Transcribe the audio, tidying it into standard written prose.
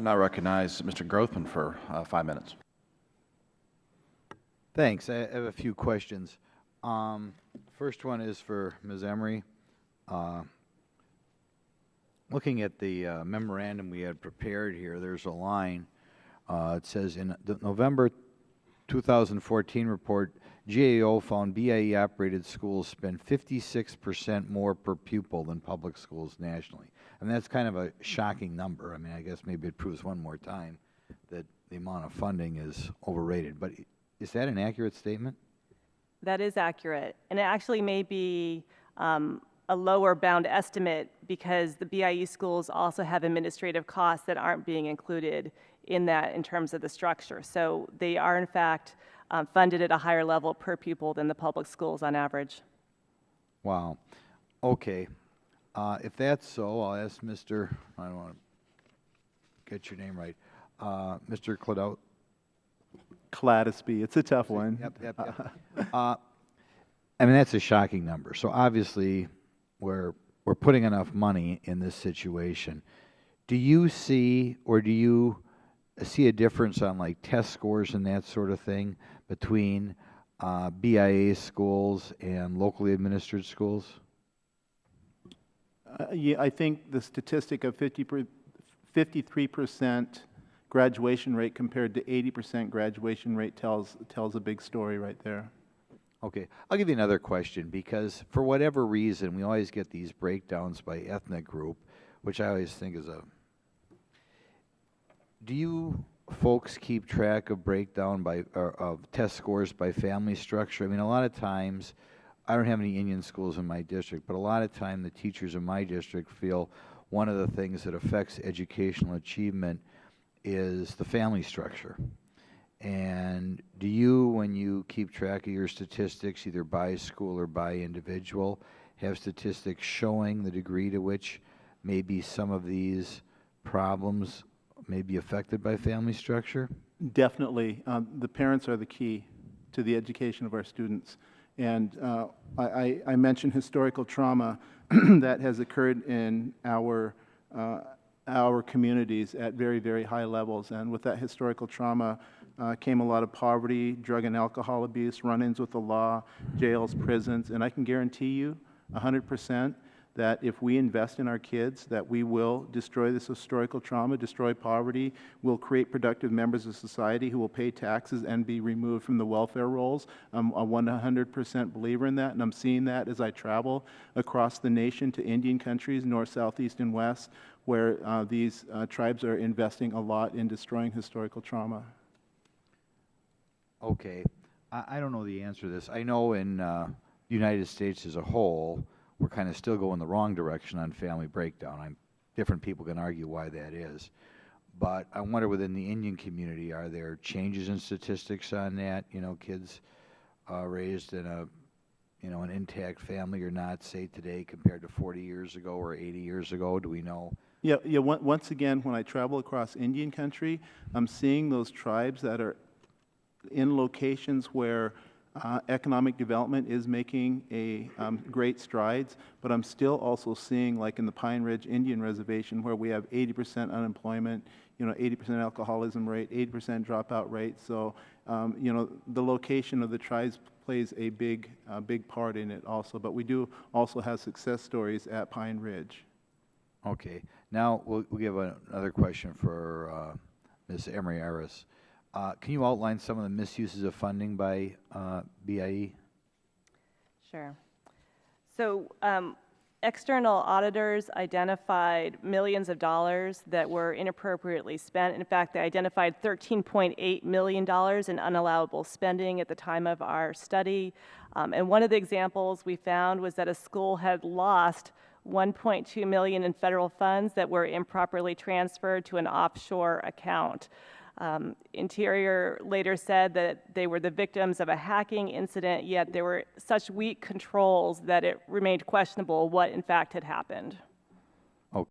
Now recognize Mr. Grothman for 5 minutes. Thanks. I have a few questions. First one is for Ms. Emery. Looking at the memorandum we had prepared here, there's a line. It says, in the November 2014 report, GAO found BIE-operated schools spend 56% more per pupil than public schools nationally. And that's kind of a shocking number. I mean, I guess maybe it proves one more time that the amount of funding is overrated. But is that an accurate statement? That is accurate. And it actually may be a lower bound estimate because the BIE schools also have administrative costs that aren't being included in that in terms of the structure. So they are, in fact, funded at a higher level per pupil than the public schools on average. Wow. Okay. If that's so, I'll ask Mr. I don't want to get your name right. Mr. Cladout. Cladisby. It's a tough one. Yep. I mean, that's a shocking number. So obviously, we're putting enough money in this situation. Do you see, or do you see a difference on like test scores and that sort of thing between BIA schools and locally administered schools? Yeah, I think the statistic of 53% graduation rate compared to 80% graduation rate tells a big story right there. Okay, I'll give you another question, because for whatever reason, we always get these breakdowns by ethnic group, which I always think is do you folks keep track of breakdown of test scores by family structure? I mean, a lot of times, I don't have any Indian schools in my district, but a lot of time the teachers in my district feel one of the things that affects educational achievement is the family structure. And do you, when you keep track of your statistics, either by school or by individual, have statistics showing the degree to which maybe some of these problems may be affected by family structure? Definitely. The parents are the key to the education of our students. And I mentioned historical trauma that has occurred in our communities at very, very high levels. And with that historical trauma came a lot of poverty, drug and alcohol abuse, run-ins with the law, jails, prisons. And I can guarantee you 100% that if we invest in our kids, that we will destroy this historical trauma, destroy poverty, we'll create productive members of society who will pay taxes and be removed from the welfare rolls. I'm a 100% believer in that, and I'm seeing that as I travel across the nation to Indian countries, north, south, east, and west, where these tribes are investing a lot in destroying historical trauma. Okay. I don't know the answer to this. I know in the United States as a whole, we're kind of still going the wrong direction on family breakdown. Different people can argue why that is. But I wonder, within the Indian community, are there changes in statistics on that? You know, kids raised in an intact family or not, say today, compared to 40 years ago or 80 years ago? Do we know? Yeah. Once again, when I travel across Indian country, I'm seeing those tribes that are in locations where economic development is making great strides, but I'm still also seeing, like in the Pine Ridge Indian Reservation, where we have 80% unemployment, 80% alcoholism rate, 80% dropout rate. So, the location of the tribes plays a big part in it also. But we do also have success stories at Pine Ridge. Okay. Now we'll give another question for Ms. Emery-Aris. Can you outline some of the misuses of funding by BIE? Sure. So external auditors identified millions of dollars that were inappropriately spent. In fact, they identified $13.8 million in unallowable spending at the time of our study. And one of the examples we found was that a school had lost $1.2 million in federal funds that were improperly transferred to an offshore account. Interior later said that they were the victims of a hacking incident, yet there were such weak controls that it remained questionable what in fact had happened.